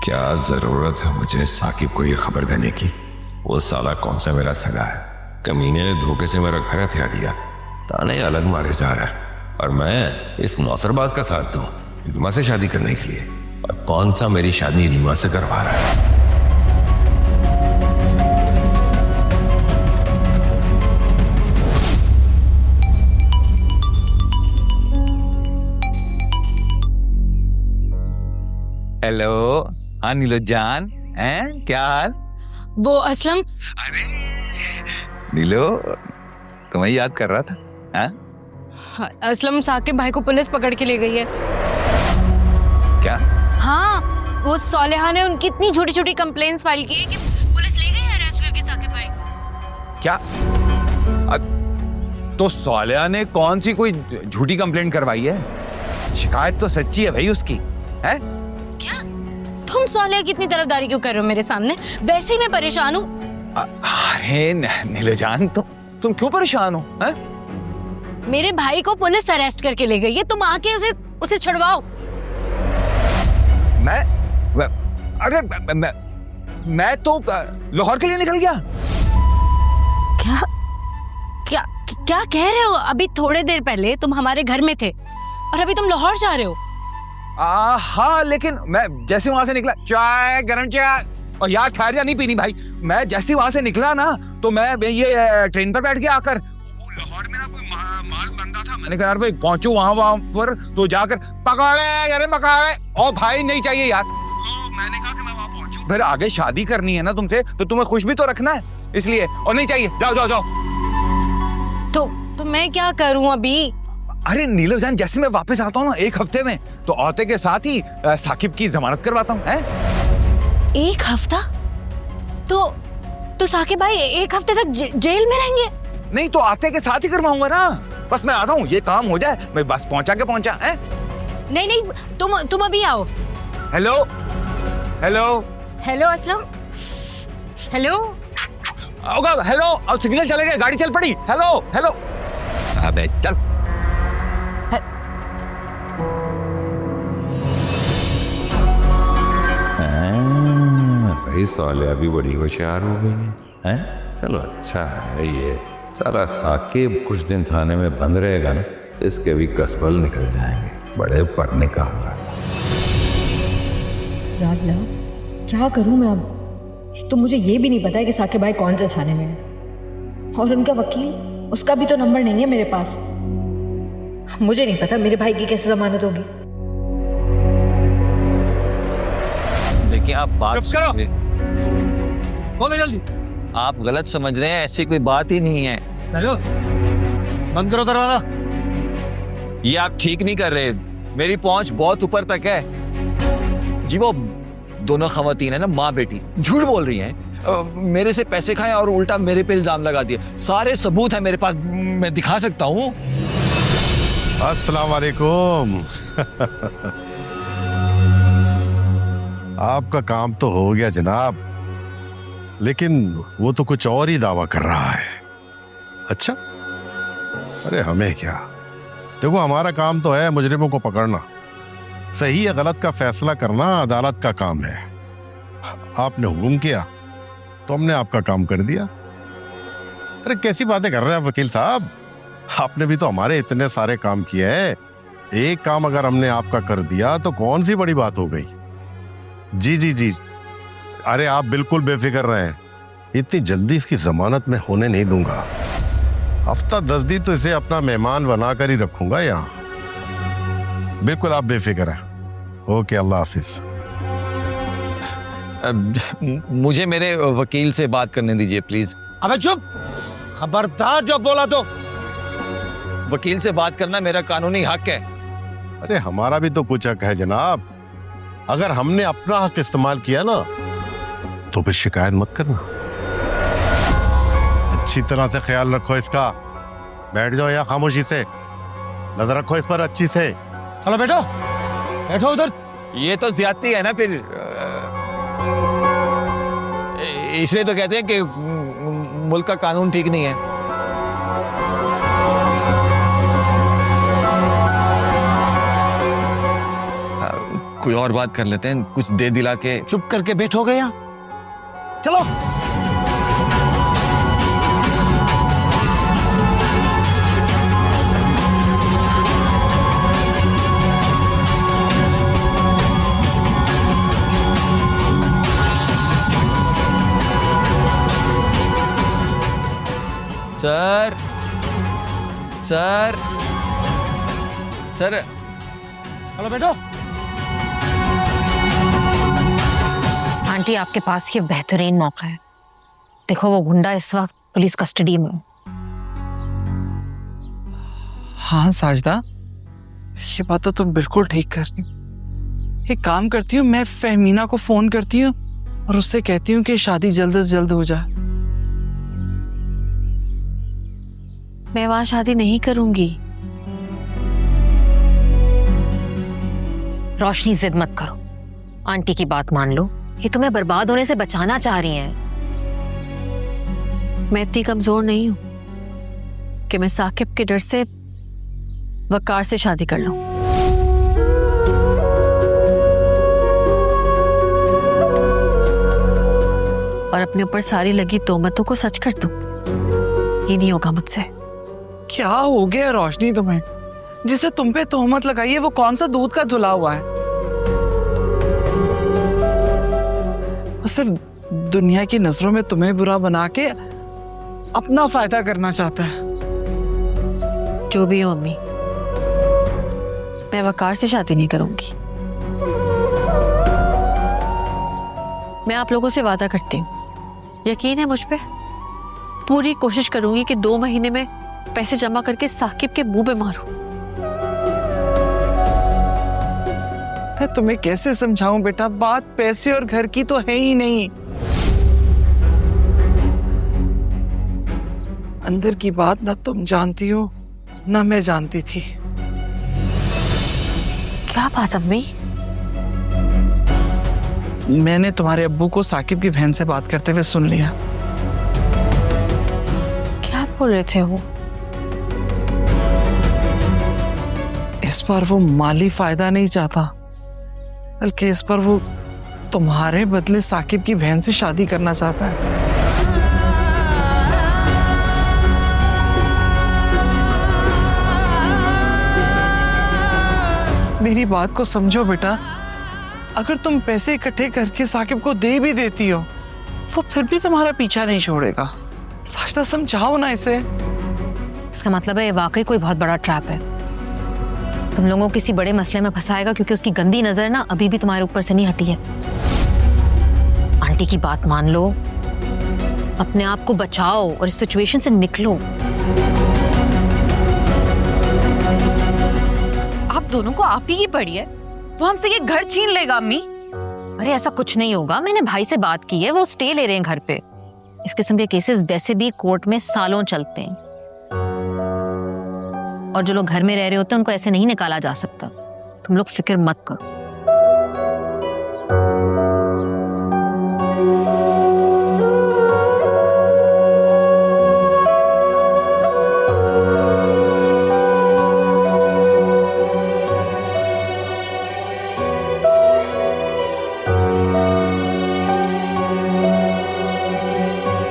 क्या जरूरत है मुझे साकिब को ये खबर देने की? वो साला कौन सा मेरा सगा है? कमीने ने धोखे से मेरा घर हथिया दिया, ताने अलग मारे जा रहा है और मैं इस नौसरबाज का साथ दूं इल्मा से शादी करने के लिए? और कौन सा मेरी शादी इल्मा से करवा रहा है? हेलो, हाँ नीलो जान, हैं क्या हाल? वो असलम। अरे नीलो, तुम्हें याद कर रहा था। हाँ? असलम साकिब भाई को पुलिस पकड़ के ले गई है। क्या? हाँ, वो सालेहा ने उनकी इतनी छोटी छोटी कंप्लेंट्स फाइल की है कि पुलिस ले गई है अरेस्ट करके साकिब भाई को। क्या? तो सालिया ने कौन सी कोई झूठी कंप्लेंट करवाई है? शिकायत तो सच्ची है भाई उसकी, है? क्या तुम सालिया की इतनी तरफदारी क्यों कर रहे हो मेरे सामने? वैसे ही मैं परेशान हूँ। अरे नीलो जान, तुम क्यों परेशान हो? है? मेरे भाई को पुलिस अरेस्ट करके ले गई है, तुम आके उसे छुड़वाओ। मैं तो लाहौर के लिए निकल गया। क्या क्या क्या कह रहे हो? अभी थोड़े देर पहले तुम हमारे घर में थे और अभी तुम लाहौर जा रहे हो। हाँ, लेकिन मैं जैसे वहां से निकला, चाय, गरम चाय, और यार ठहरिया नहीं पीनी भाई। मैं जैसे वहां से निकला ना, तो मैं ये ट्रेन पर बैठ के आकर वो लाहौर में ना कोई माल बन रहा था। मैंने कहा यार भाई पहुंचू वहां पर, तो जाकर पकौड़े और भाई नहीं चाहिए यार। तो मैंने कहा कि मैं वहां पहुंचू, फिर आगे शादी करनी है ना तुमसे, तो तुम्हें खुश भी तो रखना है, इसलिए। और नहीं चाहिए, जाओ जाओ जाओ। तो मैं क्या करूं अभी? अरे नीलव जान, जैसे मैं वापस आता हूँ ना 1 हफ्ते में, तो आते के साथ ही साकिब की जमानत करवाता हूँ। 1 हफ्ता? तो साकिब भाई 1 हफ्ते तक जेल में रहेंगे? नहीं तो आते के साथ ही करवाऊंगा ना। बस मैं आता हूँ, ये काम हो जाए, मैं बस पहुंचा है। नहीं, तुम अभी आओ। Hello hello hello Aslam. Hello होगा। हेलो, अब सिग्नल चले गए, गाड़ी चल पड़ी। हेलो हेलो, अबे चल। भाई सालिया भी बड़ी होशियार हो गई है। चलो अच्छा है ये। सारा साकिब कुछ दिन थाने में बंद रहेगा ना, इसके भी कसबल निकल जाएंगे। बड़े पढ़ने का हो रहा था। या अल्लाह, क्या करूं मैं अब? एक तो मुझे ये भी नहीं पता है कि साकिब भाई कौन से थाने में है, और उनका वकील, उसका भी तो नंबर नहीं है मेरे पास। मुझे नहीं पता मेरे भाई की कैसे जमानत होगी। देखिए आप बात चुप करो। बोलो जल्दी। आप गलत समझ रहे हैं, ऐसी कोई बात ही नहीं है। हेलो, बंद करो दरवाजा। ये आप ठीक नहीं कर रहे, मेरी पहुंच बहुत ऊपर तक है जी। वो दोनों खवातीन है ना, माँ बेटी, झूठ बोल रही हैं। मेरे से पैसे खाए और उल्टा मेरे पे इल्जाम लगा दिए। सारे सबूत है मेरे पास, मैं दिखा सकता हूँ। अस्सलाम वालेकुम। आपका काम तो हो गया जनाब, लेकिन वो तो कुछ और ही दावा कर रहा है। अच्छा, अरे हमें क्या? देखो, हमारा काम तो है मुजरिमों को पकड़ना, सही या गलत का फैसला करना अदालत का काम है। आपने हुक्म किया तो हमने आपका काम कर दिया। अरे कैसी बातें कर रहे हैं वकील साहब? आपने भी तो हमारे इतने सारे काम किए हैं। एक काम अगर हमने आपका कर दिया तो कौन सी बड़ी बात हो गई? जी जी जी, अरे आप बिल्कुल बेफिक्र रहें, इतनी जल्दी इसकी जमानत में होने नहीं दूंगा। हफ्ता 10 दिन तो इसे अपना मेहमान बनाकर ही रखूंगा यहाँ। बिल्कुल आप बेफिक्र हैं। ओके, अल्लाह हाफिज। मुझे मेरे वकील से बात करने दीजिए प्लीज। अबे चुप, खबरदार जो बोला तो। वकील से बात करना मेरा कानूनी हक है। अरे हमारा भी तो कुछ हक है जनाब। अगर हमने अपना हक इस्तेमाल किया ना, तो फिर शिकायत मत करना। अच्छी तरह से ख्याल रखो इसका। बैठ जाओ या खामोशी से, नजर रखो इस पर अच्छी से। चलो बैठो, बैठो उधर। ये तो ज्यादती है ना फिर। इसलिए तो कहते हैं कि मुल्क का कानून ठीक नहीं है। कोई और बात कर लेते हैं, कुछ दे दिला के। चुप करके बैठोगे यहाँ? चलो। सर सर सर चलो बैठो। आंटी, आपके पास ये बेहतरीन मौका है। देखो, वो गुंडा इस वक्त पुलिस कस्टडी में है। हाँ साजदा, ये बात तो तुम बिल्कुल ठीक कर रही हो। एक काम करती हूँ, मैं फहमीना को फोन करती हूँ और उससे कहती हूँ कि शादी जल्द से जल्द हो जाए। मैं वहां शादी नहीं करूंगी। रोशनी, जिद मत करो, आंटी की बात मान लो। ये तुम्हें बर्बाद होने से बचाना चाह रही हैं। मैं इतनी कमजोर नहीं हूं कि मैं साकिब के डर से वकार से शादी कर लूं। और अपने ऊपर सारी लगी तोहमतों को सच कर दूं। ये नहीं होगा मुझसे। क्या हो गया रोशनी तुम्हें? जिसे तुम पे तोहमत लगाई है वो कौन सा दूध का धुला हुआ है? वो सिर्फ दुनिया की नजरों में तुम्हें बुरा बना के अपना फायदा करना चाहता है। जो भी हो अम्मी, मैं वकार से शादी नहीं करूंगी। मैं आप लोगों से वादा करती हूँ, यकीन है मुझ पे, पूरी कोशिश करूंगी कि 2 महीने में पैसे जमा करके साकिब के मुंह पे मारूं। मैं तुम्हें कैसे समझाऊं बेटा, बात पैसे और घर की तो है ही नहीं। अंदर की बात ना तुम जानती हो ना मैं जानती थी। क्या बात अम्मी? मैंने तुम्हारे अब्बू को साकिब की बहन से बात करते हुए सुन लिया। क्या बोल रहे थे वो? इस बार वो माली फायदा नहीं चाहता, बल्कि इस पर वो तुम्हारे बदले साकिब की बहन से शादी करना चाहता है। मेरी बात को समझो बेटा, अगर तुम पैसे इकट्ठे करके साकिब को दे भी देती हो, वो फिर भी तुम्हारा पीछा नहीं छोड़ेगा। साजदा, समझाओ ना इसे। इसका मतलब है ये वाकई कोई बहुत बड़ा ट्रैप है। तुम लोगों को किसी बड़े मसले में फंसाएगा, क्योंकि उसकी गंदी नजर ना अभी भी तुम्हारे ऊपर से नहीं हटी है। आंटी की बात मान लो, अपने आप को बचाओ और इस सिचुएशन से निकलो। आप दोनों को आप ही पड़ी है। वो हमसे ये घर छीन लेगा अम्मी। अरे ऐसा कुछ नहीं होगा, मैंने भाई से बात की है, वो स्टे ले रहे हैं घर पे। इस किस्म के केसेस वैसे भी कोर्ट में सालों चलते हैं, और जो लोग घर में रह रहे होते हैं उनको ऐसे नहीं निकाला जा सकता। तुम लोग फिक्र मत करो।